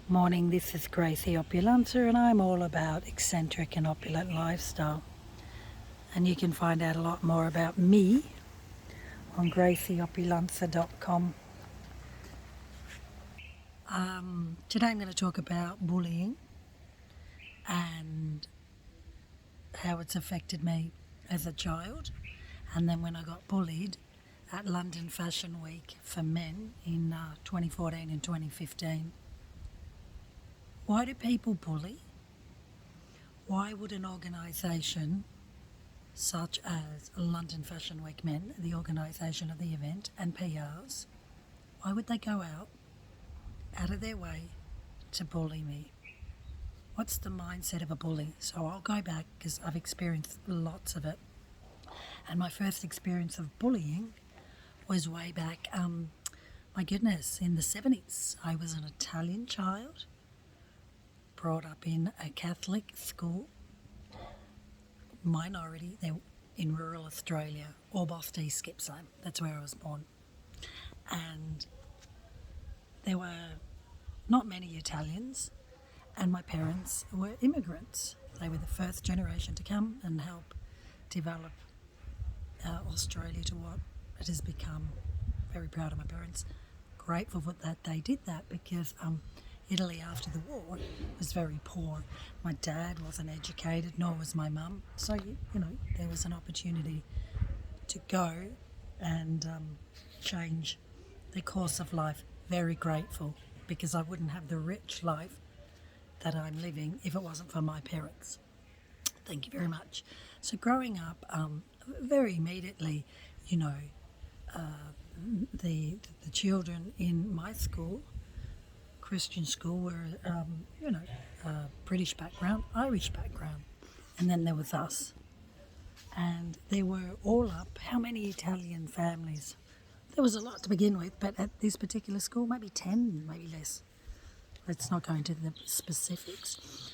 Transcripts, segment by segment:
Morning, this is Gracie Opulenza and I'm all about eccentric and opulent lifestyle. And you can find out a lot more about me on gracieopulenza.com. Today I'm going to talk about bullying and how it's affected me as a child, and then when I got bullied at London Fashion Week for men in 2014 and 2015. Why do people bully? Why would an organisation such as London Fashion Week Men, the organisation of the event, and PRs, why would they go out of their way to bully me? What's the mindset of a bully? So I'll go back because I've experienced lots of it. And my first experience of bullying was way back, my goodness, in the 70s. I was an Italian child, brought up in a Catholic school, minority, they in rural Australia, Orbost, East Gippsland. That's where I was born. And there were not many Italians, and my parents were immigrants. They were the first generation to come and help develop Australia to what it has become. Very proud of my parents. Grateful for that they did that because Italy after the war was very poor. My dad wasn't educated, nor was my mum. So, there was an opportunity to go and change the course of life. Very grateful because I wouldn't have the rich life that I'm living if it wasn't for my parents. Thank you very much. So growing up, very immediately, the children in my school, Christian school, were, British background, Irish background, and then there was us. And they were all up. How many Italian families? There was a lot to begin with, but at this particular school, maybe 10, maybe less. Let's not go into the specifics.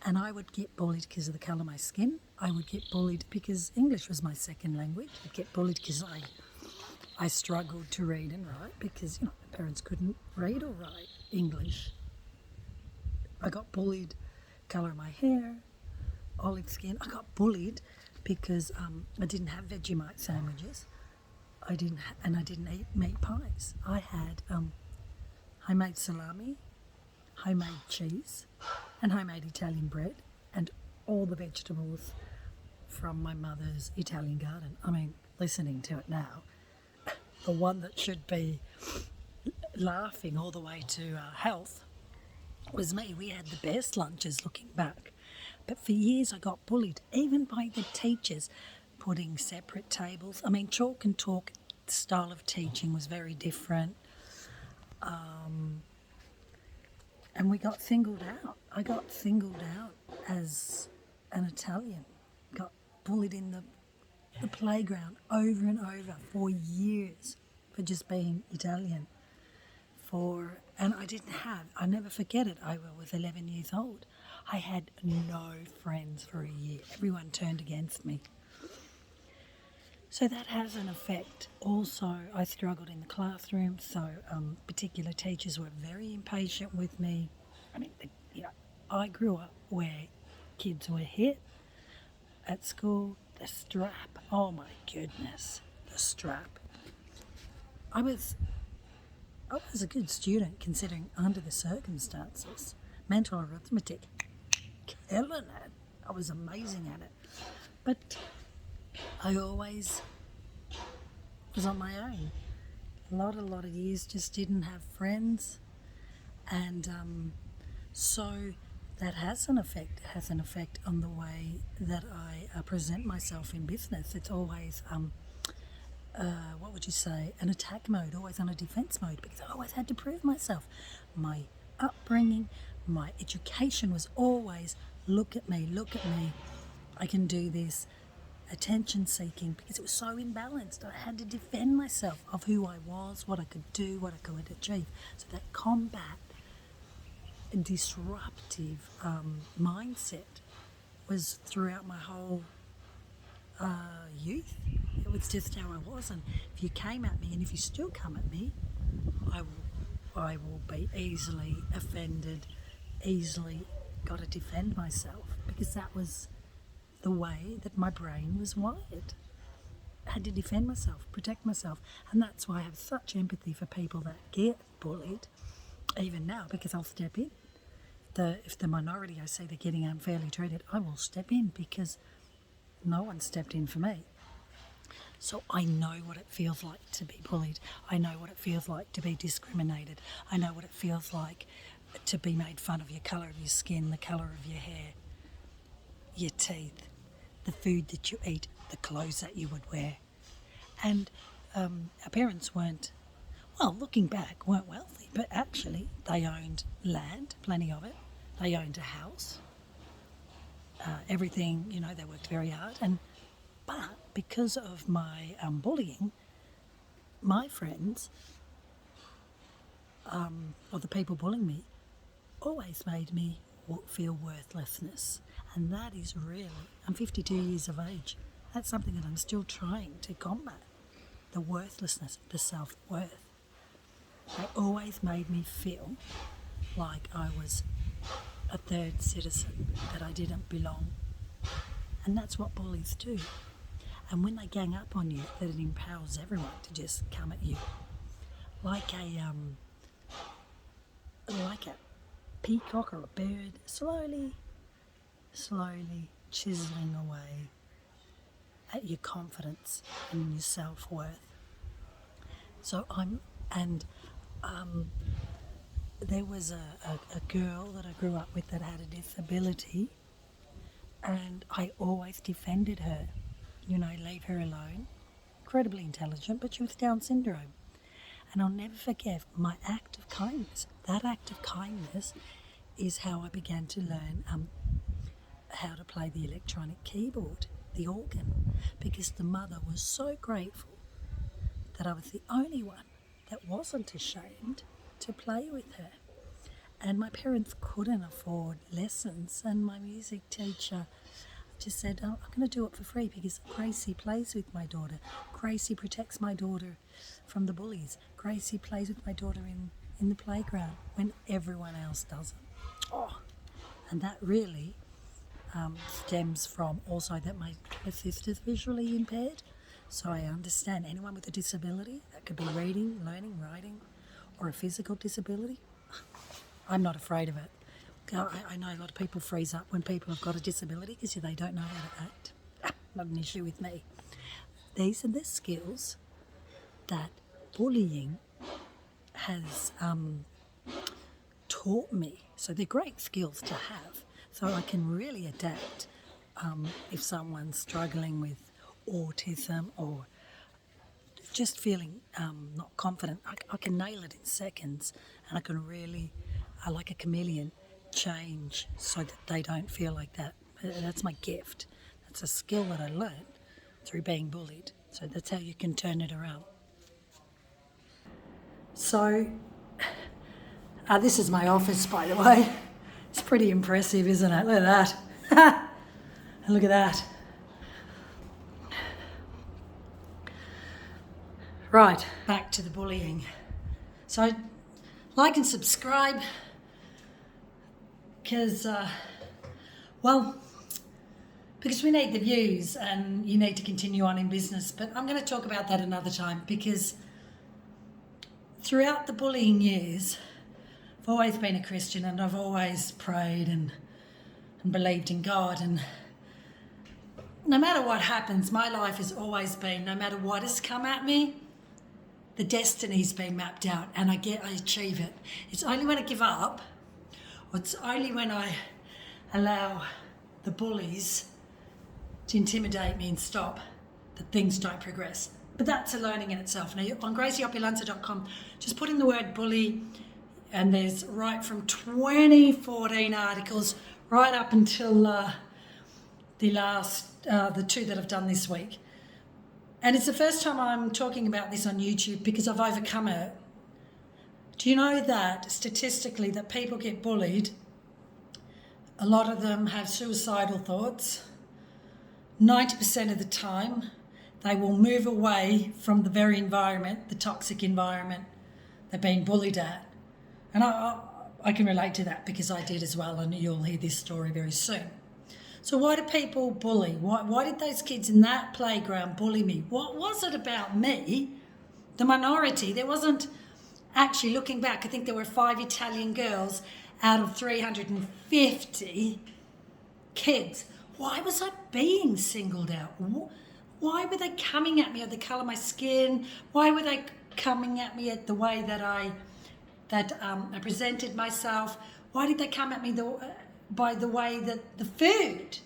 And I would get bullied because of the colour of my skin. I would get bullied because English was my second language. I'd get bullied because I struggled to read and write because, my parents couldn't read or write English. I got bullied, colour of my hair, olive skin. I got bullied because I didn't have Vegemite sandwiches. I didn't eat meat pies. I had homemade salami, homemade cheese, and homemade Italian bread, and all the vegetables from my mother's Italian garden. I mean, listening to it now, the one that should be laughing all the way to health was me. We had the best lunches looking back. But for years I got bullied, even by the teachers, putting separate tables. I mean, chalk and talk style of teaching was very different. And we got singled out. I got singled out as an Italian. Got bullied in the playground over and over for years for just being Italian. And I never forget it, I was 11 years old. I had no friends for a year. Everyone turned against me. So that has an effect. Also, I struggled in the classroom, so particular teachers were very impatient with me. I mean, I grew up where kids were hit at school. The strap, oh my goodness, the strap. I was a good student considering under the circumstances. Mental arithmetic, killing it. I was amazing at it. But I always was on my own. A lot of years just didn't have friends. And so that has an effect. It has an effect on the way that I present myself in business. It's always, what would you say, an attack mode, always on a defense mode, because I always had to prove myself. My upbringing, my education was always, look at me, I can do this. Attention seeking, because it was so imbalanced. I had to defend myself of who I was, what I could do, what I could achieve. So that combat, disruptive mindset was throughout my whole youth. It was just how I was. And if you came at me, and if you still come at me, I I will be easily offended, easily got to defend myself, because that was the way that my brain was wired. I had to defend myself, protect myself. And that's why I have such empathy for people that get bullied, even now, because I'll step in. If the minority I say they're getting unfairly treated, I will step in, because no one stepped in for me. So I know what it feels like to be bullied. I know what it feels like to be discriminated. I know what it feels like to be made fun of your colour of your skin, the colour of your hair, your teeth, the food that you eat, the clothes that you would wear. And our parents weren't, well, looking back, weren't wealthy, but actually they owned land, plenty of it. They owned a house. Everything, they worked very hard. But because of my bullying, my friends, or the people bullying me, always made me feel worthlessness. And that is really, I'm 52 years of age. That's something that I'm still trying to combat. The worthlessness, the self-worth. They always made me feel like I was a third citizen, that I didn't belong. And that's what bullies do. And when they gang up on you, that it empowers everyone to just come at you. Like a peacock or a bird, slowly chiseling away at your confidence and your self-worth. So there was a girl that I grew up with that had a disability, and I always defended her, leave her alone. Incredibly intelligent, but she was Down syndrome. And I'll never forget my act of kindness. That act of kindness is how I began to learn how to play the electronic keyboard, the organ, because the mother was so grateful that I was the only one that wasn't ashamed to play with her. And my parents couldn't afford lessons, and my music teacher just said, I'm going to do it for free because Gracie plays with my daughter. Gracie protects my daughter from the bullies. Gracie plays with my daughter in the playground when everyone else doesn't. Oh, and that really stems from also that my sister's visually impaired. So I understand anyone with a disability, that could be reading, learning, writing, or a physical disability. I'm not afraid of it. I know a lot of people freeze up when people have got a disability because they don't know how to act. Not an issue with me. These are the skills that bullying has taught me. So they're great skills to have. So I can really adapt if someone's struggling with autism or just feeling not confident. I can nail it in seconds, and I can really, like a chameleon, change so that they don't feel like that. That's my gift. That's a skill that I learned through being bullied. So that's how you can turn it around. So this is my office, by the way. It's pretty impressive, isn't it? Look at that. And look at that. Right, back to the bullying. So like and subscribe because we need the views and you need to continue on in business. But I'm going to talk about that another time, because throughout the bullying years, I've always been a Christian and I've always prayed and believed in God. And no matter what happens, my life has always been, no matter what has come at me, the destiny's been mapped out and I achieve it. It's only when I give up, or it's only when I allow the bullies to intimidate me and stop, that things don't progress. But that's a learning in itself. Now, on gracieopulenza.com, just put in the word bully, and there's right from 2014 articles right up until the two that I've done this week. And it's the first time I'm talking about this on YouTube because I've overcome it. Do you know that statistically that people get bullied, a lot of them have suicidal thoughts? 90% of the time, they will move away from the very environment, the toxic environment they're being bullied at. And I can relate to that because I did as well, and you'll hear this story very soon. So why do people bully? Why did those kids in that playground bully me? What was it about me, the minority? There wasn't, actually looking back, I think there were 5 Italian girls out of 350 kids. Why was I being singled out? Why were they coming at me at the colour of my skin? Why were they coming at me at the way that I presented myself? Why did they come at me by the way that the food?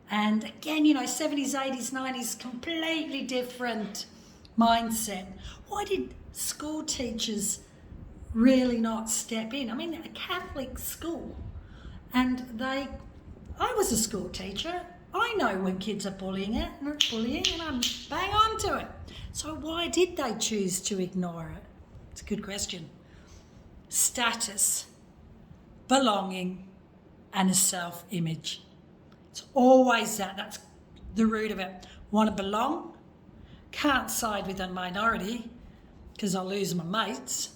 And again, 70s, 80s, 90s, completely different mindset. Why did school teachers really not step in? I mean, a Catholic school, and I was a school teacher. I know when kids are bullying, and I'm bang on to it. So why did they choose to ignore it? It's a good question. Status, belonging, and a self-image. It's always that. That's the root of it. Want to belong? Can't side with a minority because I'll lose my mates.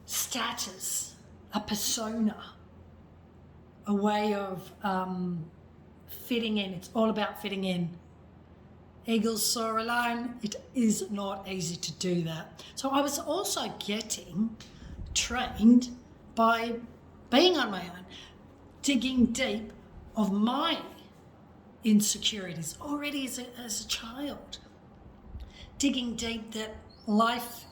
Status, a persona, a way of fitting in. It's all about fitting in. Eagles soar alone. It is not easy to do that. So I was also getting trained by being on my own, digging deep of my insecurities already as a child. Digging deep that life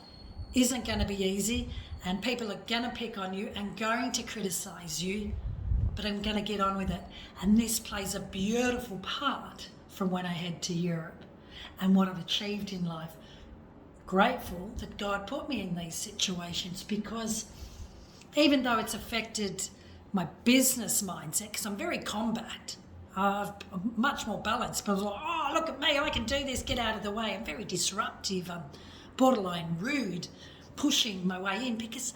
isn't going to be easy and people are going to pick on you and going to criticise you, but I'm going to get on with it. And this plays a beautiful part from when I head to Europe and what I've achieved in life. Grateful that God put me in these situations, because even though it's affected my business mindset, because I'm very combat, I'm much more balanced. But I was like, oh, look at me, I can do this, get out of the way. I'm very disruptive, I'm borderline rude, pushing my way in because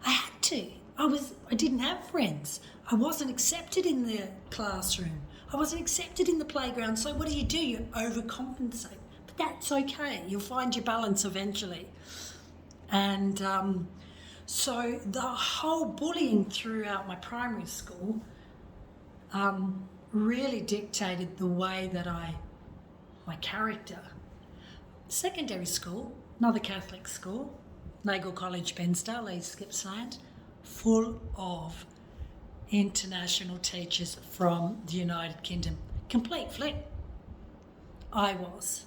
I had to. I didn't have friends. I wasn't accepted in the classroom. I wasn't accepted in the playground. So what do? You overcompensate. But that's okay. You'll find your balance eventually. And so the whole bullying throughout my primary school really dictated the way that my character. Secondary school, another Catholic school, Nagle College, Pensdale, East Gippsland, full of international teachers from the United Kingdom. Complete flip. I was.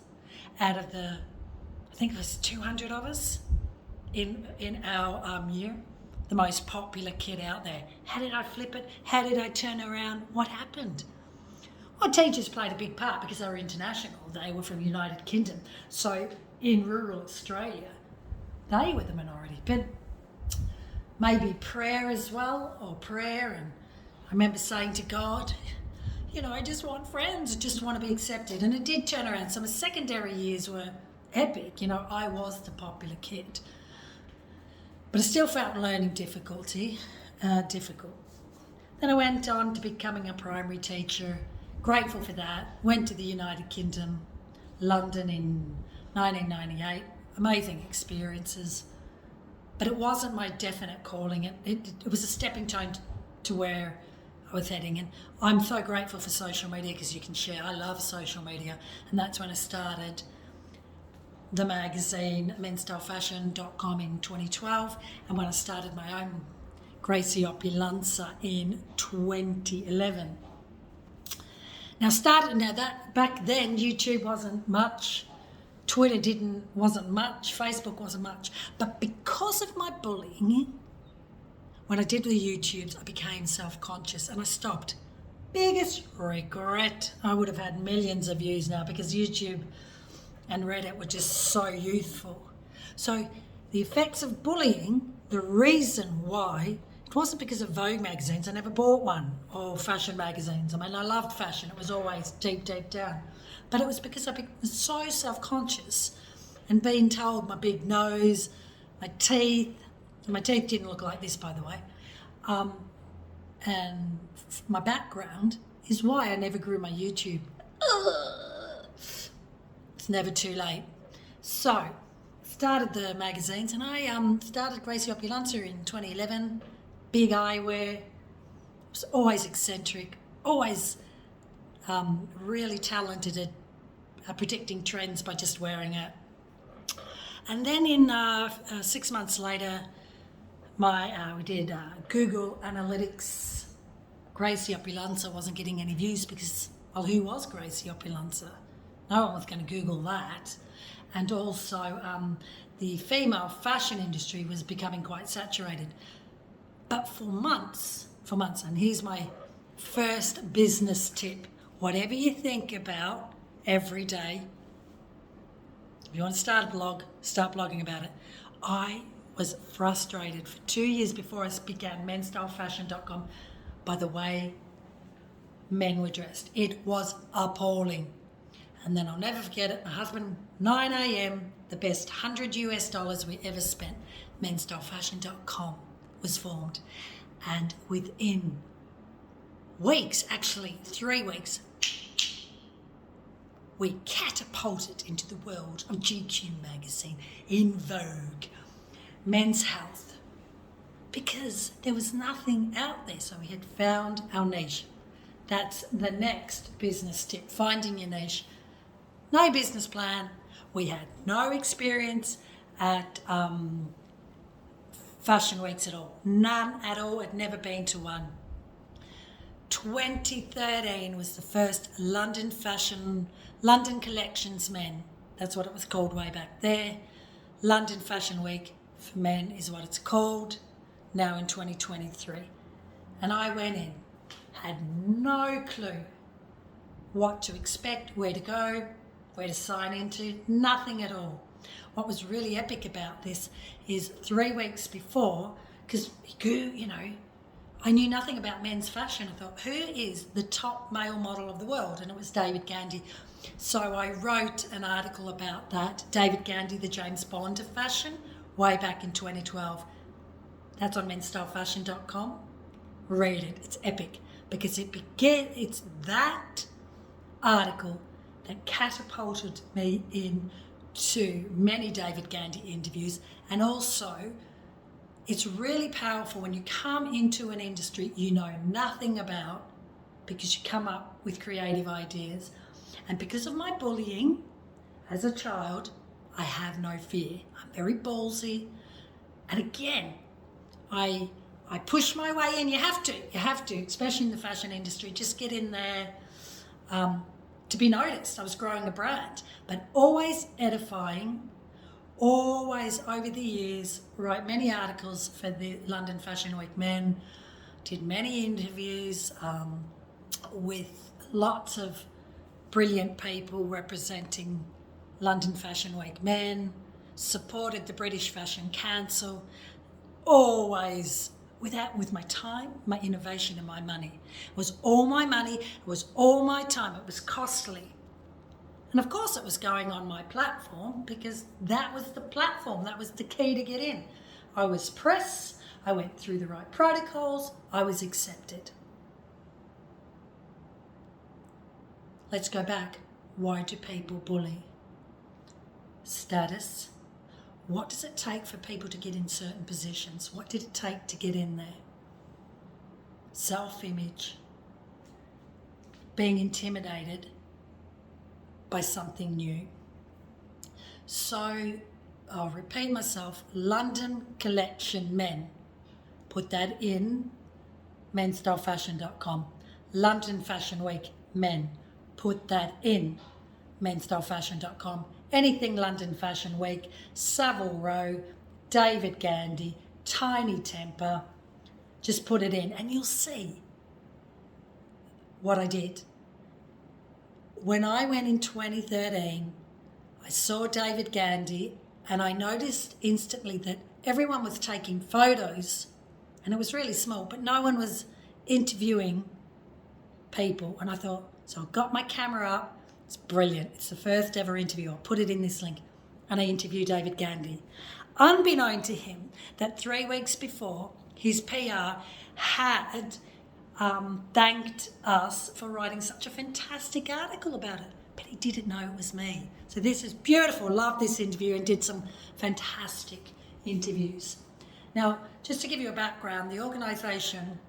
Out of I think it was 200 of us in our year, the most popular kid out there. How did I flip it? How did I turn around? What happened? Well, teachers played a big part because they were international. They were from the United Kingdom. So in rural Australia, they were the minority. But maybe prayer as well, and I remember saying to God, I just want friends, I just want to be accepted. And it did turn around. So my secondary years were epic. I was the popular kid. But I still found learning difficult. Then I went on to becoming a primary teacher. Grateful for that. Went to the United Kingdom, London in 1998. Amazing experiences. But it wasn't my definite calling. It was a stepping stone to where I was heading. And I'm so grateful for social media because you can share. I love social media. And that's when I started the magazine menstyleFashion.com in 2012. And when I started my own Gracie Opulenza in 2011. Now that back then YouTube wasn't much. Twitter wasn't much, Facebook wasn't much, but because of my bullying, when I did the YouTubes, I became self-conscious and I stopped. Biggest regret. I would have had millions of views now because YouTube and Reddit were just so youthful. So the effects of bullying, the reason why, it wasn't because of Vogue magazines. I never bought one, or fashion magazines. I mean, I loved fashion. It was always deep, deep down. But it was because I was so self-conscious and being told my big nose, my teeth didn't look like this, by the way, and my background is why I never grew my YouTube. It's never too late. So started the magazines, and I started Gracie Opulenta in 2011. Big eyewear, was always eccentric, always really talented at predicting trends by just wearing it. And then in 6 months later, we did Google Analytics. Gracie Opulenta wasn't getting any views because, well, who was Gracie Opulenta? No one was going to Google that. And also the female fashion industry was becoming quite saturated. But for months, and here's my first business tip, whatever you think about every day, if you want to start a blog, start blogging about it. I was frustrated for 2 years before I began menstylefashion.com by the way men were dressed. It was appalling. And then I'll never forget it. My husband, 9 a.m., the best $100 we ever spent, menstylefashion.com was formed. And within weeks, actually 3 weeks, we catapulted into the world of GQ magazine, In Vogue, Men's Health, because there was nothing out there. So we had found our niche. That's the next business tip, finding your niche. No business plan. We had no experience at fashion weeks at all. None at all. I'd never been to one. 2013 was the first London Collections Men. That's what it was called way back there. London Fashion Week for men is what it's called now in 2023. And I went in, had no clue what to expect, where to go, where to sign into, nothing at all. What was really epic about this is 3 weeks before, because, I knew nothing about men's fashion. I thought, who is the top male model of the world? And it was David Gandy. So I wrote an article about that, David Gandy, the James Bond of fashion, way back in 2012. That's on menstylefashion.com. Read it. It's epic because it's that article that catapulted me into many David Gandy interviews, and also it's really powerful when you come into an industry you know nothing about, because you come up with creative ideas. And because of my bullying as a child, I have no fear. I'm very ballsy. And again, I push my way in. You have to, especially in the fashion industry, just get in there to be noticed. I was growing a brand, but always edifying, always over the years, write many articles for the London Fashion Week Men, did many interviews with lots of brilliant people representing London Fashion Week Men, supported the British Fashion Council, always with my time, my innovation and my money. It was all my money, it was all my time, it was costly. And of course it was going on my platform because that was the platform, that was the key to get in. I was press, I went through the right protocols, I was accepted. Let's go back. Why do people bully? Status. What does it take for people to get in certain positions? What did it take to get in there? Self-image. Being intimidated by something new. So, I'll repeat myself, London Collection Men. Put that in menstylefashion.com. London Fashion Week Men. Put that in menstylefashion.com. Anything London Fashion Week, Savile Row, David Gandy, Tiny Temper, just put it in and you'll see what I did. When I went in 2013, I saw David Gandy and I noticed instantly that everyone was taking photos and it was really small, but no one was interviewing people. And I thought, so I got my camera up. It's brilliant. It's the first ever interview. I'll put it in this link. And I interviewed David Gandy. Unbeknown to him that 3 weeks before, his PR had thanked us for writing such a fantastic article about it. but he didn't know it was me. So this is beautiful. Love this interview and did some fantastic interviews. Now, just to give you a background, the organisation,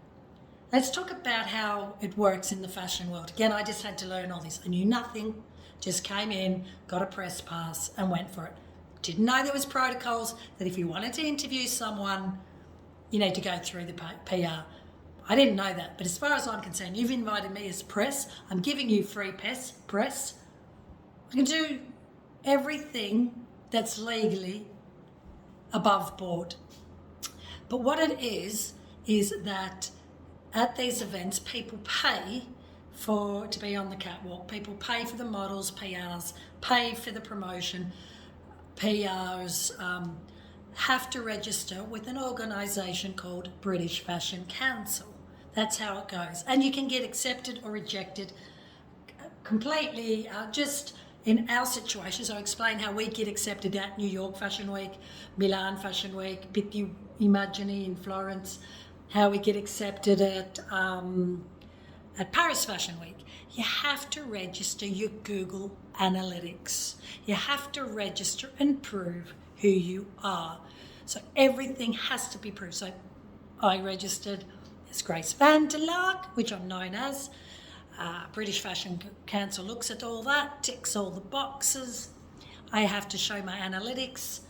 let's talk about how it works in the fashion world. Again, I just had to learn all this. I knew nothing, just came in, got a press pass and went for it. Didn't know there was protocols that if you wanted to interview someone, you need to go through the PR. I didn't know that, but as far as I'm concerned, you've invited me as press. I'm giving you free press. I can do everything that's legally above board. But what it is that at these events, people pay to be on the catwalk. People pay for the models, PRs, pay for the promotion. PRs have to register with an organisation called British Fashion Council. That's how it goes. And you can get accepted or rejected completely just in our situation. So I'll explain how we get accepted at New York Fashion Week, Milan Fashion Week, Pitti Immagini in Florence, how we get accepted at Paris Fashion Week. You have to register your Google Analytics. You have to register and prove who you are. So everything has to be proved. So I registered as Grace Van der Lark, which I'm known as. British Fashion Council looks at all that, ticks all the boxes. I have to show my analytics,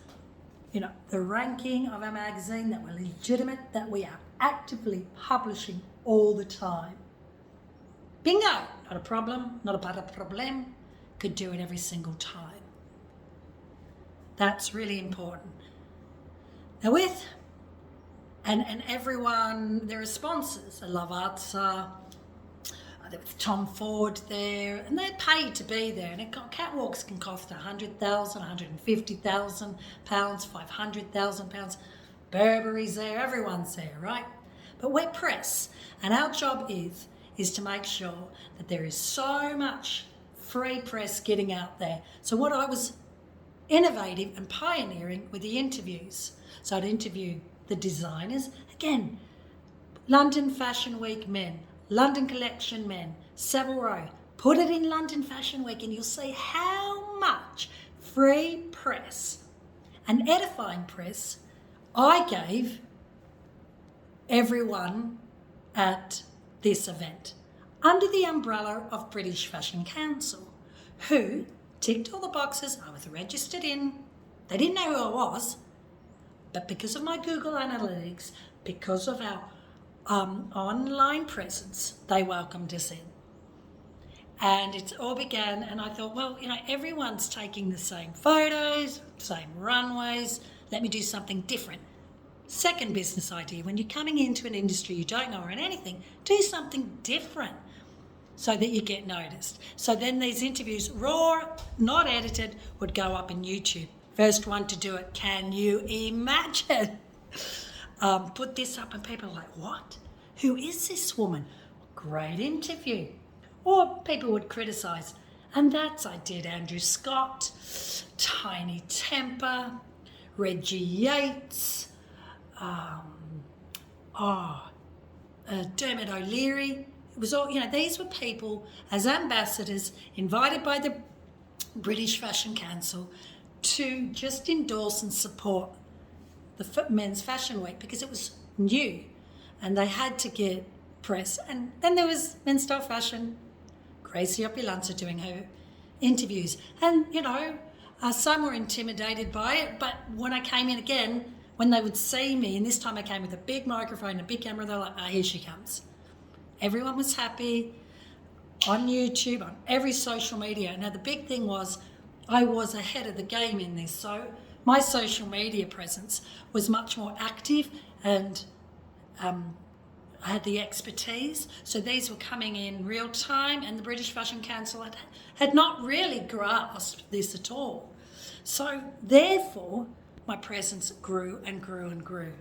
the ranking of our magazine, that we're legitimate, that we are actively publishing all the time. Bingo! Not a problem, not a part of problem. Could do it every single time. That's really important. Now and everyone, there are sponsors. Lavazza, there was Tom Ford there, and they're paid to be there. And catwalks can cost £100,000, £150,000, £500,000. Burberry's there, everyone's there, right? But we're press, and our job is to make sure that there is so much free press getting out there. So what I was innovative and pioneering with the interviews. So I'd interview the designers. Again, London Fashion Week men, London Collection men, Savile Row. Put it in London Fashion Week and you'll see how much free press and edifying press I gave everyone at this event under the umbrella of British Fashion Council, who ticked all the boxes. I was registered in. They didn't know who I was, but because of my Google Analytics, because of our online presence, they welcomed us in. And it all began, and I thought, well, everyone's taking the same photos, same runways. Let me do something different. Second business idea, when you're coming into an industry you don't know or in anything, do something different so that you get noticed. So then these interviews, raw, not edited, would go up in YouTube. First one to do it, can you imagine? Put this up and people are like, what? Who is this woman? Great interview. Or people would criticise. And I did Andrew Scott, Tiny Temper, Reggie Yates, Dermot O'Leary. It was all, these were people as ambassadors invited by the British Fashion Council to just endorse and support the Men's Fashion Week because it was new and they had to get press. And then there was Men's Style Fashion, Gracie Opulenza doing her interviews. And, some were intimidated by it, but when I came in again, when they would see me, and this time I came with a big microphone and a big camera, they're like, here she comes. Everyone was happy on YouTube, on every social media. Now, the big thing was I was ahead of the game in this. So my social media presence was much more active and I had the expertise. So these were coming in real time and the British Fashion Council had not really grasped this at all. So therefore, my presence grew and grew and grew.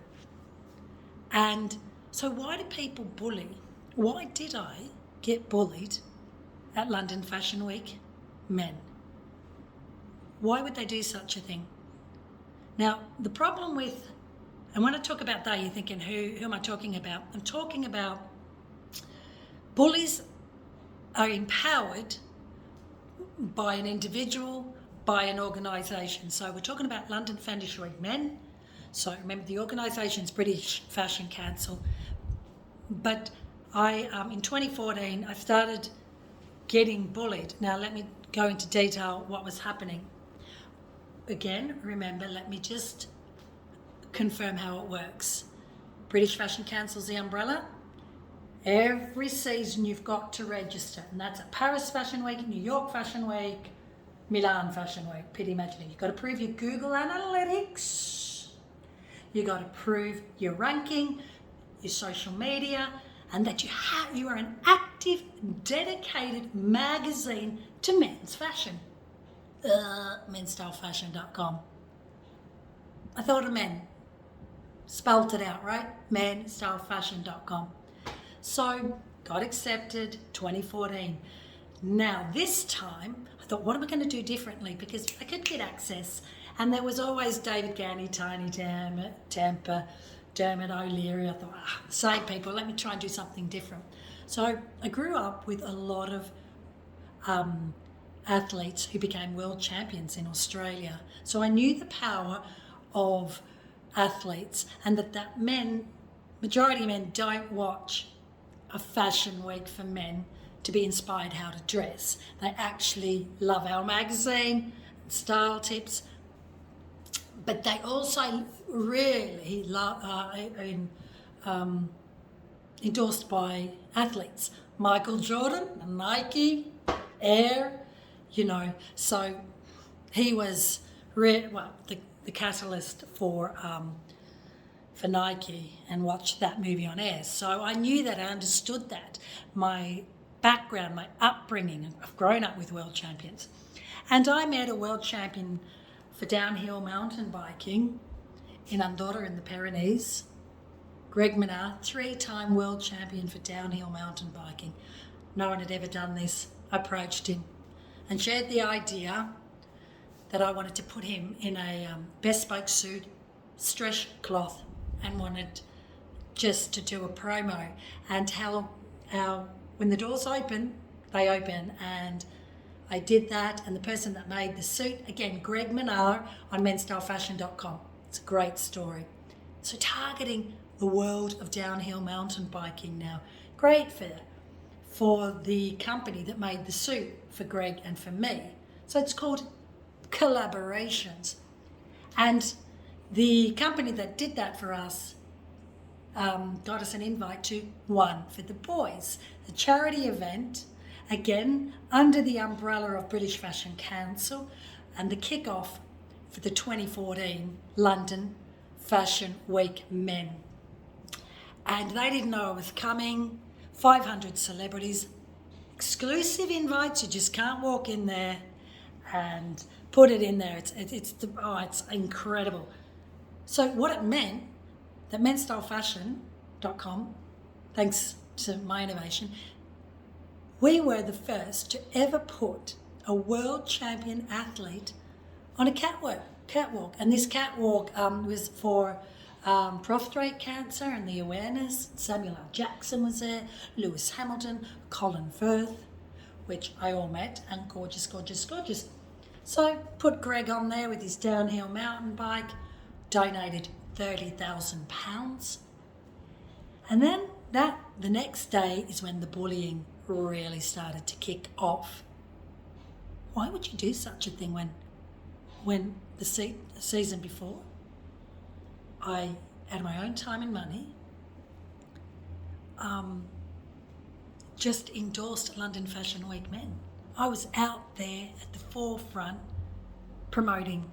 And so why do people bully? Why did I get bullied at London Fashion Week? Men. Why would they do such a thing? Now, the problem with, and when I talk about they, you're thinking, who am I talking about? I'm talking about bullies are empowered by an individual, by an organisation. So we're talking about London Fashion Week men. So remember, the organisation's British Fashion Council. But in 2014, I started getting bullied. Now let me go into detail what was happening. Again, remember, let me just confirm how it works. British Fashion Council's the umbrella. Every season you've got to register, and that's at Paris Fashion Week, New York Fashion Week, Milan Fashion Week. Pity imagining. You've got to prove your Google Analytics. You've got to prove your ranking, your social media, and that you are an active, dedicated magazine to men's fashion. Menstylefashion.com. I thought of men. Spelt it out, right? Menstylefashion.com. So, got accepted, 2014. Now, this time, I thought, what am I going to do differently? Because I could get access. And there was always David Ganny, Tiny Tampa, Dermot O'Leary. I thought, same people, let me try and do something different. So, I grew up with a lot of athletes who became world champions in Australia. So, I knew the power of athletes and that majority of men don't watch a fashion week for men to be inspired how to dress. They actually love our magazine, style tips, but they also really endorsed by athletes. Michael Jordan, Nike, Air, so he was the catalyst for Nike, and watched that movie on air. So I knew that, I understood that. My background, my upbringing, I've grown up with world champions. And I met a world champion for downhill mountain biking in Andorra in the Pyrenees, Greg Minnaar, 3-time world champion for downhill mountain biking. No one had ever done this. I approached him and shared the idea that I wanted to put him in a bespoke suit, stretch cloth, and wanted just to do a promo, and how when the doors open, they open. And I did that, and the person that made the suit, again, Greg Minnaar on menstylefashion.com. It's a great story. So targeting the world of downhill mountain biking now. Great for the company that made the suit for Greg and for me. So it's called collaborations. And the company that did that for us got us an invite to One for the Boys, a charity event, again, under the umbrella of British Fashion Council, and the kick-off for the 2014 London Fashion Week men. And they didn't know I was coming, 500 celebrities, exclusive invites, you just can't walk in there and put it in there. It's incredible. So what it meant, that menstylefashion.com, thanks to my innovation, we were the first to ever put a world champion athlete on a catwalk. And this catwalk was for prostate cancer and the awareness. Samuel L. Jackson was there, Lewis Hamilton, Colin Firth, which I all met, and gorgeous. So put Greg on there with his downhill mountain bike, donated £30,000. And then the next day is when the bullying really started to kick off. Why would you do such a thing when the season before I had my own time and money, just endorsed London Fashion Week men? I was out there at the forefront promoting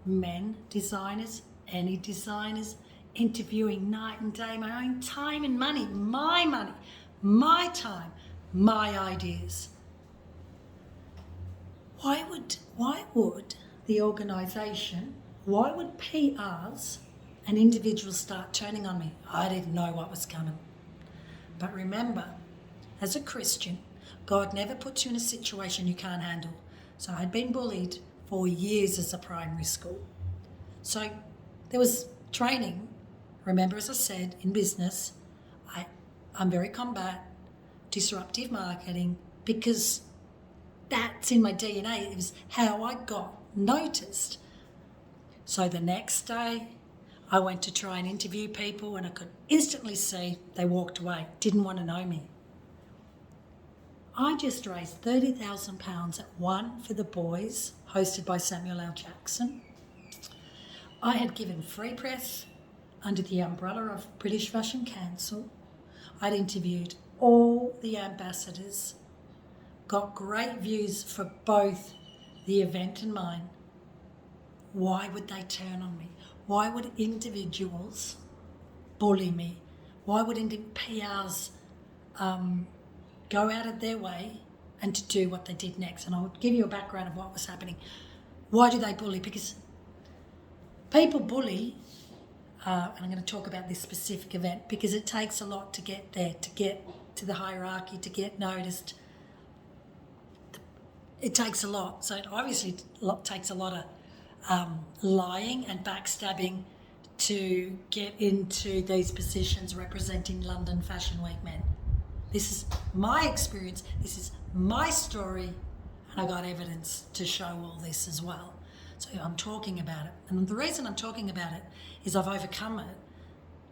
men, designers, any designers, interviewing night and day, my own time and money, my time, my ideas. Why would the organisation, why would PRs and individuals start turning on me? I didn't know what was coming. But remember, as a Christian, God never puts you in a situation you can't handle. So I'd been bullied for years as a primary school. So there was training. Remember, as I said, in business, I'm very combat, disruptive marketing, because that's in my DNA. It was how I got noticed. So the next day, I went to try and interview people and I could instantly see they walked away, didn't want to know me. I just raised £30,000 at One for the Boys, hosted by Samuel L. Jackson. I had given free press under the umbrella of British Fashion Council. I'd interviewed all the ambassadors, got great views for both the event and mine. Why would they turn on me? Why would individuals bully me? Why would PRs go out of their way and to do what they did next? And I'll give you a background of what was happening. Why do they bully? Because people bully, and I'm going to talk about this specific event, because it takes a lot to get there, to get to the hierarchy, to get noticed. It takes a lot. So it obviously takes a lot of lying and backstabbing to get into these positions representing London Fashion Week men. This is my experience, this is my story, and I got evidence to show all this as well. So I'm talking about it. And the reason I'm talking about it is I've overcome it.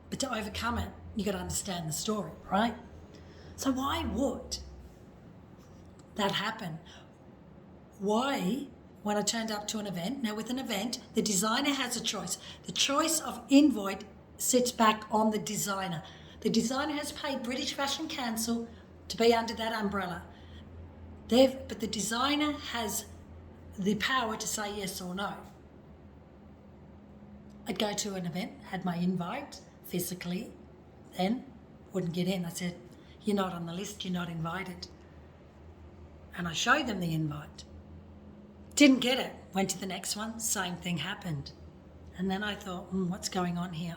But to overcome it, you've got to understand the story, right? So why would that happen? Why, when I turned up to an event, now with an event, the designer has a choice. The choice of invite sits back on the designer. The designer has paid British Fashion Council to be under that umbrella. But the designer has the power to say yes or no. I'd go to an event, had my invite physically, then wouldn't get in. I said, you're not on the list, you're not invited. And I showed them the invite. Didn't get it. Went to the next one, same thing happened. And then I thought, what's going on here?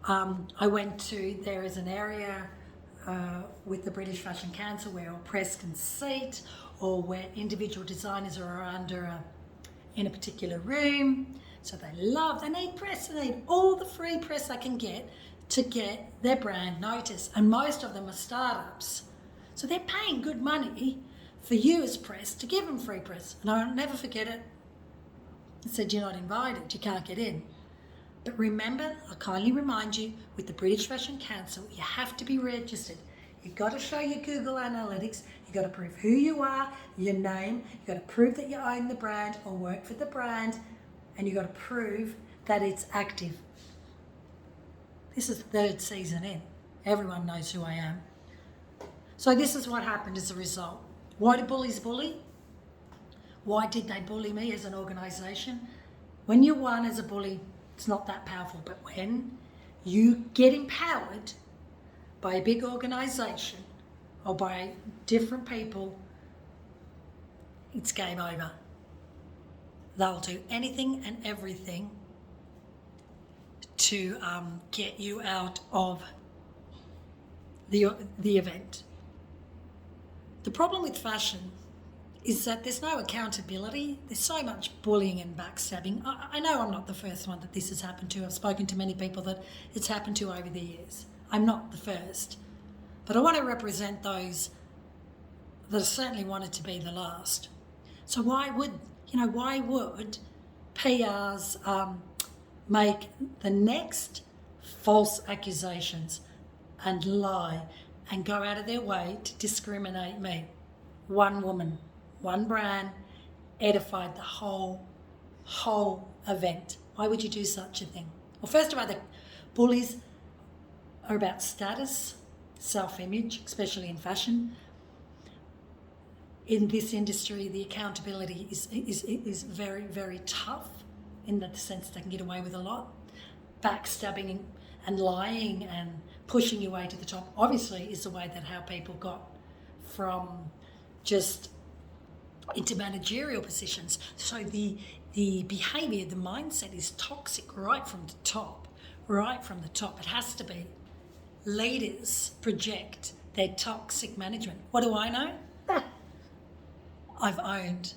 I went to, there is an area with the British Fashion Council where all press can seat, or where individual designers are in a particular room. So they need press, they need all the free press they can get to get their brand noticed. And most of them are startups. So they're paying good money for you as press to give them free press. And I'll never forget it. I said, you're not invited, you can't get in. But remember, I kindly remind you, with the British Fashion Council, you have to be registered. You've got to show your Google Analytics, you've got to prove who you are, your name, you've got to prove that you own the brand or work for the brand, and you've got to prove that it's active. This is the third season in. Everyone knows who I am. So this is what happened as a result. Why do bullies bully? Why did they bully me as an organisation? When you're one as a bully, it's not that powerful, but when you get empowered by a big organisation or by different people, it's game over. They'll do anything and everything to get you out of the event. The problem with fashion is that there's no accountability. There's so much bullying and backstabbing. I know I'm not the first one that this has happened to. I've spoken to many people that it's happened to over the years. I'm not the first. But I want to represent those that certainly wanted to be the last. So why would PRs make the next false accusations and lie and go out of their way to discriminate me? One woman, one brand, edified the whole event. Why would you do such a thing? Well, first of all, the bullies are about status, self-image, especially in fashion. In this industry, the accountability is very, very tough in the sense they can get away with a lot. Backstabbing and lying and pushing your way to the top, obviously, is the way that how people got from just into managerial positions. So the behaviour, the mindset is toxic right from the top, It has to be. Leaders project their toxic management. What do I know? I've owned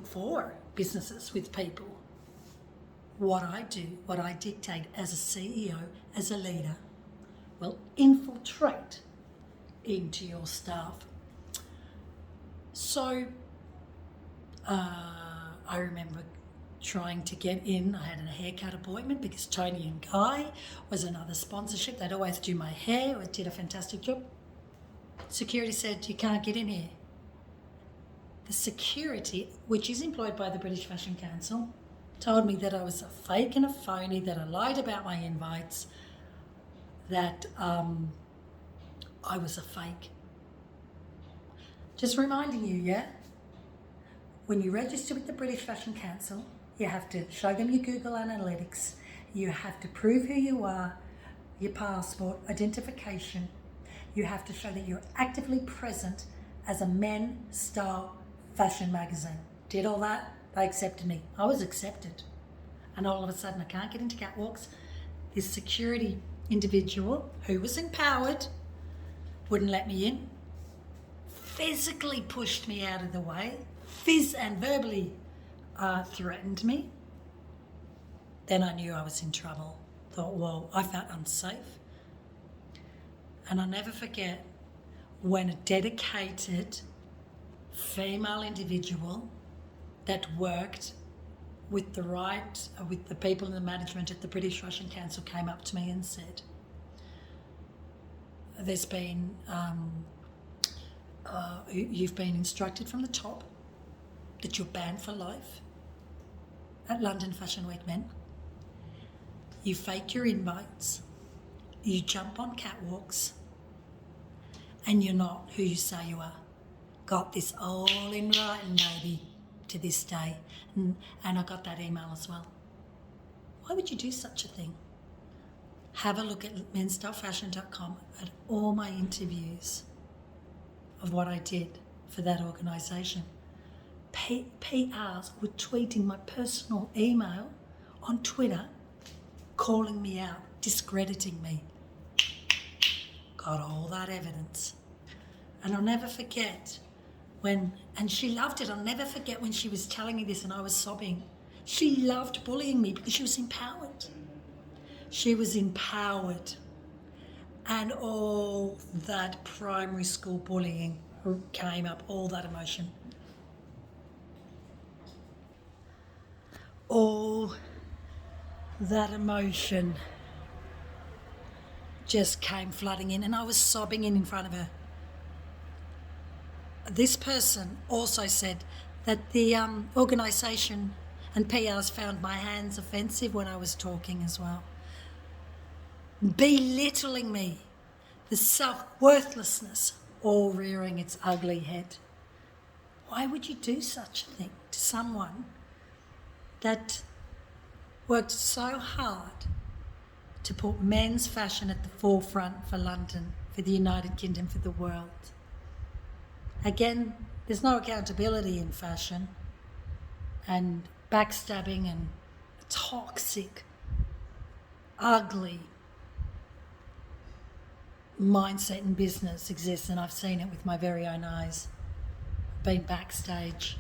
4 businesses with people. What I do, what I dictate as a CEO, as a leader, will infiltrate into your staff. So I remember trying to get in. I had a haircut appointment because Tony and Guy was another sponsorship. They'd always do my hair. I did a fantastic job. Security said, you can't get in here. The security, which is employed by the British Fashion Council, told me that I was a fake and a phony, that I lied about my invites, that I was a fake. Just reminding you, yeah? When you register with the British Fashion Council, you have to show them your Google Analytics. You have to prove who you are, your passport, identification. You have to show that you're actively present as a men style fashion magazine. Did all that, they accepted me. I was accepted. And all of a sudden I can't get into catwalks. This security individual who was empowered wouldn't let me in, physically pushed me out of the way, and verbally threatened me. Then I knew I was in trouble. Thought, whoa, I felt unsafe. And I'll never forget when a dedicated female individual that worked with the people in the management at the British Fashion Council came up to me and said, there's been, you've been instructed from the top that you're banned for life at London Fashion Week Men. You fake your invites, you jump on catwalks, and you're not who you say you are. Got this all in writing, baby, to this day. And I got that email as well. Why would you do such a thing? Have a look at menstylefashion.com at all my interviews of what I did for that organisation. PRs were tweeting my personal email on Twitter, calling me out, discrediting me. Got all that evidence. And I'll never forget and she loved it. I'll never forget when she was telling me this and I was sobbing. She loved bullying me because she was empowered. She was empowered. And all that primary school bullying came up, all that emotion. All that emotion just came flooding in and I was sobbing in front of her. This person also said that the organisation and PRs found my hands offensive when I was talking as well. Belittling me, the self-worthlessness all rearing its ugly head. Why would you do such a thing to someone that worked so hard to put men's fashion at the forefront for London, for the United Kingdom, for the world? Again, there's no accountability in fashion, and backstabbing and toxic, ugly mindset in business exists, and I've seen it with my very own eyes. I've been backstage,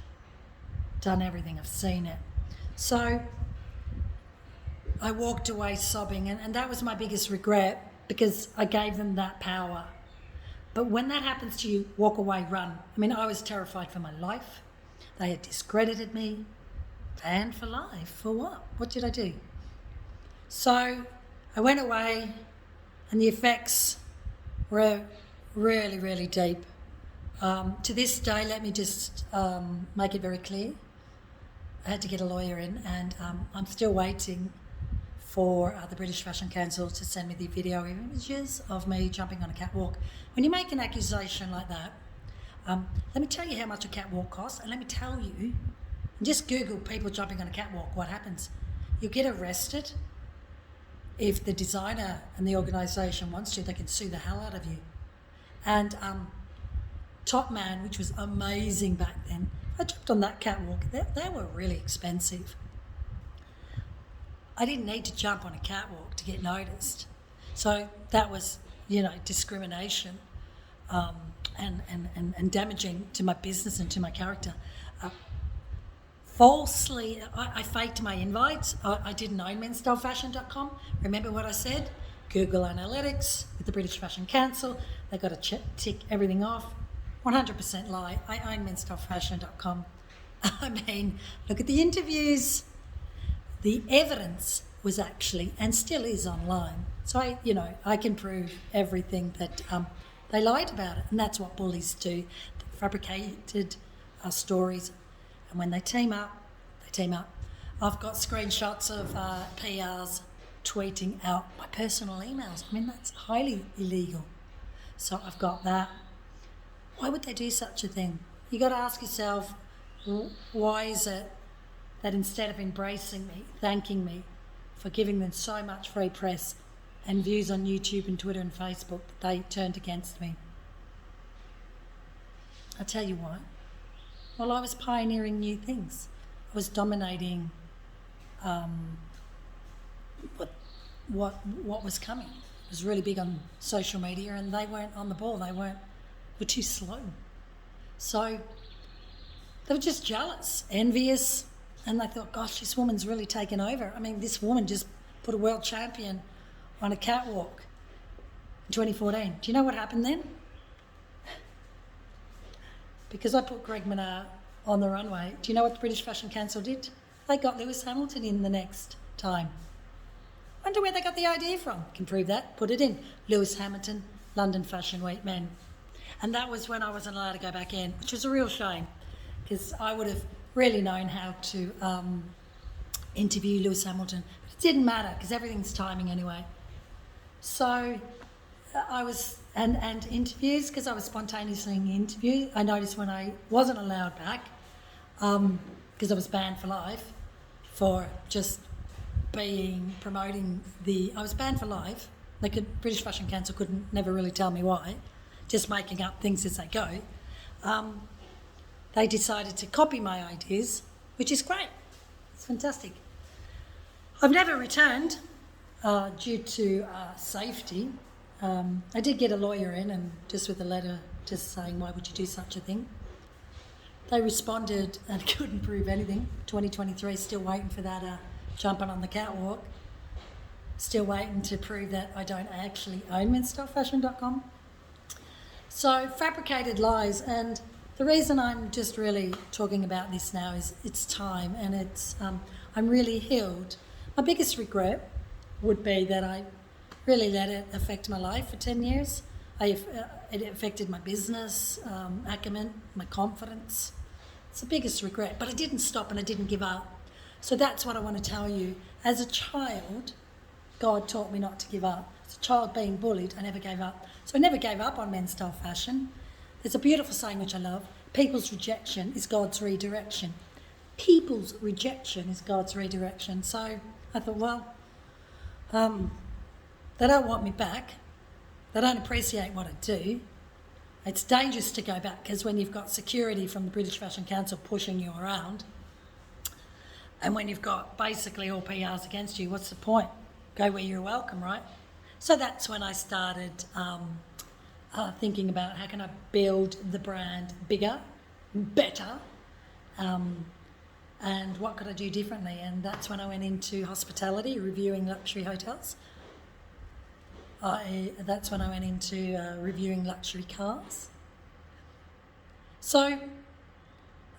done everything, I've seen it. So I walked away sobbing, and that was my biggest regret because I gave them that power. But when that happens to you, walk away, run. I mean, I was terrified for my life. They had discredited me. Banned for life. For what? What did I do? So I went away and the effects were really, really deep. To this day, let me just make it very clear. I had to get a lawyer in and I'm still waiting for the British Fashion Council to send me the video images of me jumping on a catwalk. When you make an accusation like that, let me tell you how much a catwalk costs, and let me tell you, just Google people jumping on a catwalk, what happens? You'll get arrested. If the designer and the organisation wants to, they can sue the hell out of you. And Top Man, which was amazing back then, I jumped on that catwalk. They were really expensive. I didn't need to jump on a catwalk to get noticed. So that was, discrimination and damaging to my business and to my character. Falsely, I faked my invites. I didn't own menstylefashion.com. Remember what I said? Google Analytics with the British Fashion Council. They've got to tick everything off. 100% lie. I own menstylepassion.com. I mean, look at the interviews. The evidence was actually, and still is, online. So I can prove everything that they lied about it. And that's what bullies do. They fabricated stories. And when they team up, they team up. I've got screenshots of PRs tweeting out my personal emails. I mean, that's highly illegal. So I've got that. Why would they do such a thing? You got to ask yourself, why is it that instead of embracing me, thanking me for giving them so much free press and views on YouTube and Twitter and Facebook, they turned against me? I'll tell you why. Well, I was pioneering new things. I was dominating what was coming. I was really big on social media, and they weren't on the ball. They were too slow. So they were just jealous, envious, and they thought, gosh, this woman's really taken over. I mean, this woman just put a world champion on a catwalk in 2014. Do you know what happened then? Because I put Greg Minnaar on the runway, do you know what the British Fashion Council did? They got Lewis Hamilton in the next time. Wonder where they got the idea from. Can prove that. Put it in. Lewis Hamilton, London Fashion Week men. And that was when I wasn't allowed to go back in, which was a real shame, because I would have really known how to interview Lewis Hamilton. But it didn't matter, because everything's timing anyway. So I was, and interviews, because I was spontaneously interviewed. I noticed when I wasn't allowed back, because I was banned for life, for just promoting I was banned for life. British Fashion Council never really tell me why, just making up things as they go. They decided to copy my ideas, which is great. It's fantastic. I've never returned due to safety. I did get a lawyer in, and just with a letter just saying, why would you do such a thing? They responded and couldn't prove anything. 2023, still waiting for that jumping on the catwalk. Still waiting to prove that I don't actually own menstylepassion.com. So fabricated lies, and the reason I'm just really talking about this now is it's time, and it's I'm really healed. My biggest regret would be that I really let it affect my life for 10 years. It affected my business acumen, my confidence. It's the biggest regret, but I didn't stop and I didn't give up. So that's what I want to tell you. As a child, God taught me not to give up. As a child being bullied, I never gave up. So I never gave up on men's style fashion. There's a beautiful saying which I love. People's rejection is God's redirection. People's rejection is God's redirection. So I thought, well, they don't want me back. They don't appreciate what I do. It's dangerous to go back, because when you've got security from the British Fashion Council pushing you around, and when you've got basically all PRs against you, what's the point? Go where you're welcome, right? So that's when I started thinking about how can I build the brand bigger, better, and what could I do differently? And that's when I went into hospitality, reviewing luxury hotels. That's when I went into reviewing luxury cars. So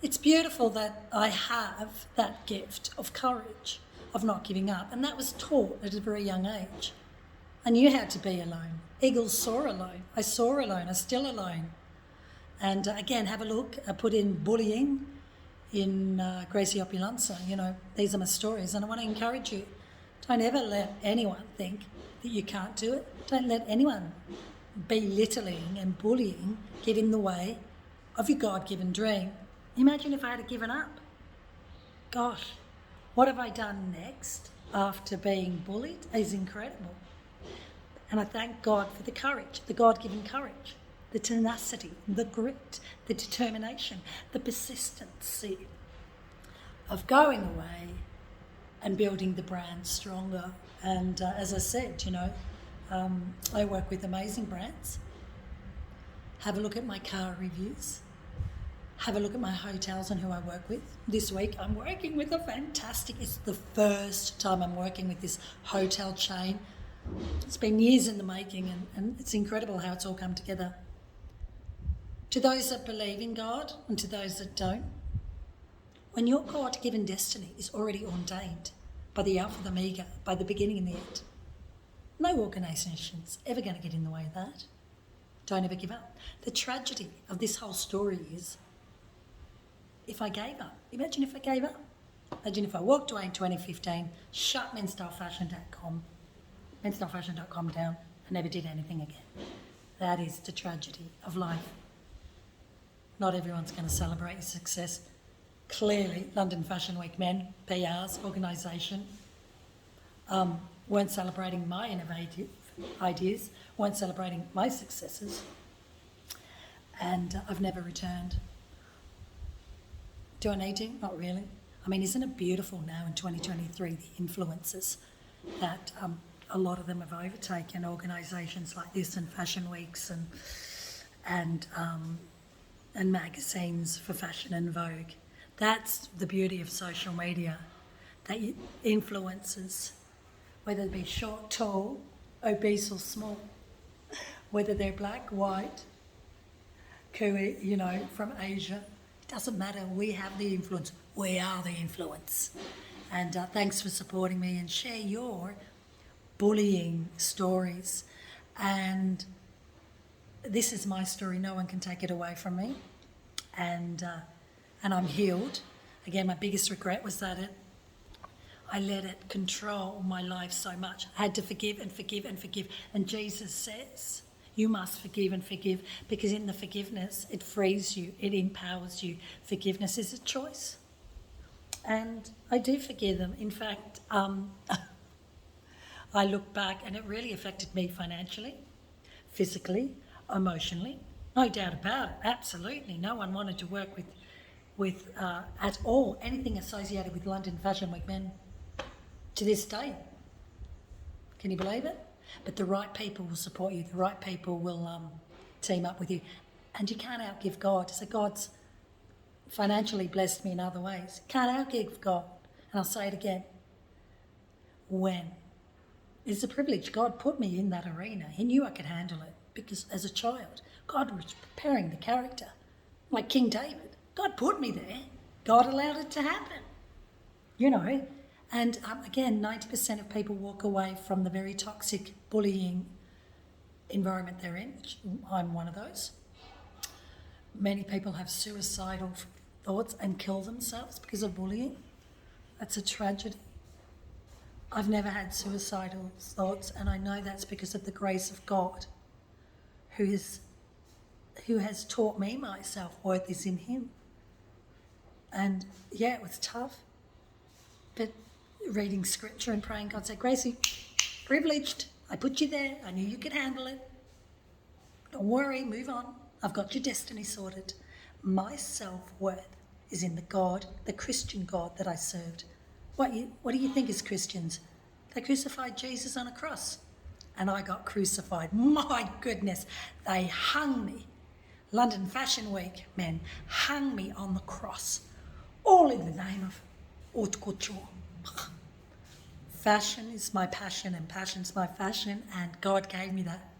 it's beautiful that I have that gift of courage, of not giving up. And that was taught at a very young age. I knew how to be alone. Eagles soar alone. I soar alone. I'm still alone. And again, have a look. I put in bullying in Gracie Opulenza. These are my stories. And I want to encourage you. Don't ever let anyone think that you can't do it. Don't let anyone belittling and bullying get in the way of your God-given dream. Imagine if I had given up. Gosh, what have I done next after being bullied is incredible. And I thank God for the courage, the God-given courage, the tenacity, the grit, the determination, the persistency of going away and building the brand stronger. And as I said, I work with amazing brands. Have a look at my car reviews. Have a look at my hotels and who I work with. This week I'm working with it's the first time I'm working with this hotel chain. It's been years in the making, and it's incredible how it's all come together. To those that believe in God and to those that don't, when your God-given destiny is already ordained by the Alpha, the Omega, by the beginning and the end, no organisation's ever going to get in the way of that. Don't ever give up. The tragedy of this whole story is, if I gave up, imagine if I gave up. Imagine if I walked away in 2015, shut menstyleFashion.com down, and never did anything again. That is the tragedy of life. Not everyone's going to celebrate your success. Clearly, London Fashion Week men, PR's organisation, weren't celebrating my innovative ideas, weren't celebrating my successes, and I've never returned. Do I need to? Not really. I mean, isn't it beautiful now in 2023, the influences that a lot of them have overtaken organisations like this and fashion weeks and magazines for fashion and Vogue. That's the beauty of social media, that influences, whether they be short, tall, obese or small, whether they're black, white, Kiwi, from Asia. It doesn't matter. We have the influence. We are the influence. And thanks for supporting me, and share your bullying stories. And this is my story. No one can take it away from me. And I'm healed. Again, my biggest regret was that I let it control my life so much. I had to forgive and forgive and forgive. And Jesus says, you must forgive and forgive, because in the forgiveness, it frees you, it empowers you. Forgiveness is a choice. And I do forgive them. In fact, I look back and it really affected me financially, physically, emotionally. No doubt about it, absolutely. No one wanted to work with at all anything associated with London Fashion Week men to this day. Can you believe it? But the right people will support you. The right people will team up with you. And you can't outgive God. So God's financially blessed me in other ways. Can't outgive God. And I'll say it again. When? It's a privilege. God put me in that arena. He knew I could handle it, because as a child, God was preparing the character. Like King David. God put me there. God allowed it to happen. And again, 90% of people walk away from the very toxic bullying environment they're in, which I'm one of those. Many people have suicidal thoughts and kill themselves because of bullying. That's a tragedy. I've never had suicidal thoughts, and I know that's because of the grace of God, who has taught me my self-worth is in Him. And yeah, it was tough, but reading scripture and praying, God said, Gracie, privileged. I put you there. I knew you could handle it. Don't worry, move on. I've got your destiny sorted. My self-worth is in the Christian God that I served. What do you think is Christians? They crucified Jesus on a cross, and I got crucified. My goodness, they hung me. London Fashion Week men hung me on the cross, all in the name of haute couture. Fashion is my passion, and passion's my fashion, and God gave me that.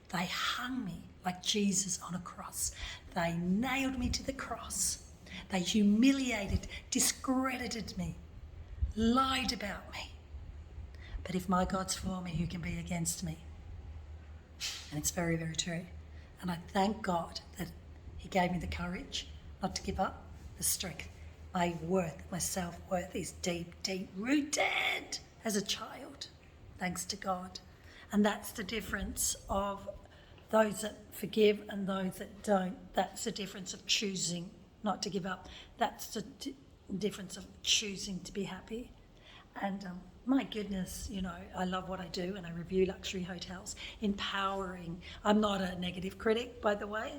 They hung me like Jesus on a cross. They nailed me to the cross. They humiliated, discredited me, lied about me. But if my God's for me, who can be against me? And it's very, very true. And I thank God that He gave me the courage not to give up, the strength. My worth, my self-worth is deep, deep rooted as a child, thanks to God. And that's the difference of those that forgive and those that don't. That's the difference of choosing not to give up. That's the difference of choosing to be happy. And my goodness, I love what I do, and I review luxury hotels, empowering. I'm not a negative critic, by the way.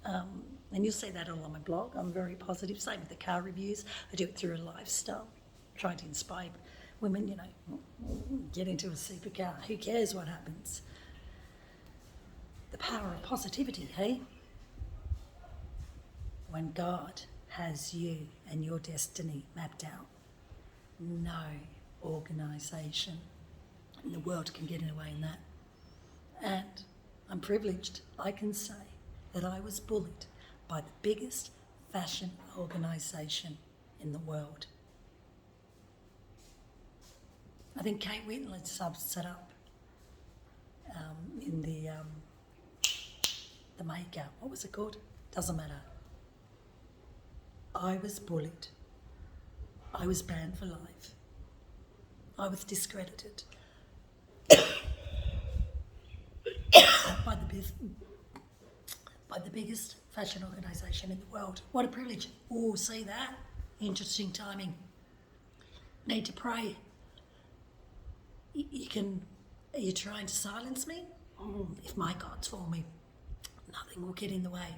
And you'll see that all on my blog. I'm very positive. Same with the car reviews. I do it through a lifestyle, trying to inspire women, get into a supercar. Who cares what happens? The power of positivity, hey? When God has you and your destiny mapped out, no organisation And the world can get in the way in that. And I'm privileged. I can say that I was bullied by the biggest fashion organisation in the world. I think Kate Winslet set up in the makeout. What was it called? Doesn't matter. I was bullied. I was banned for life. I was discredited by the biggest fashion organisation in the world. What a privilege. Oh, see that? Interesting timing. Need to pray. Are you trying to silence me? If my God's for me, nothing will get in the way.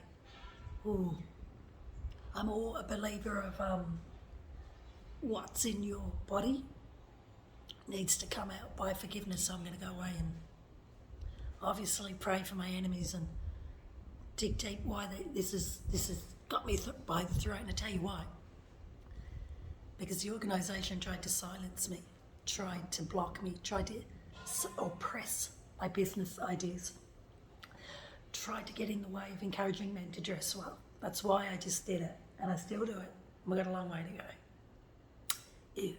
Ooh. I'm all a believer of what's in your body needs to come out by forgiveness. So I'm going to go away and obviously pray for my enemies and dig deep why this has got me by the throat, and I tell you why. Because the organisation tried to silence me, tried to block me, tried to oppress my business ideas, tried to get in the way of encouraging men to dress well. That's why I just did it, and I still do it. We've got a long way to go. Ew.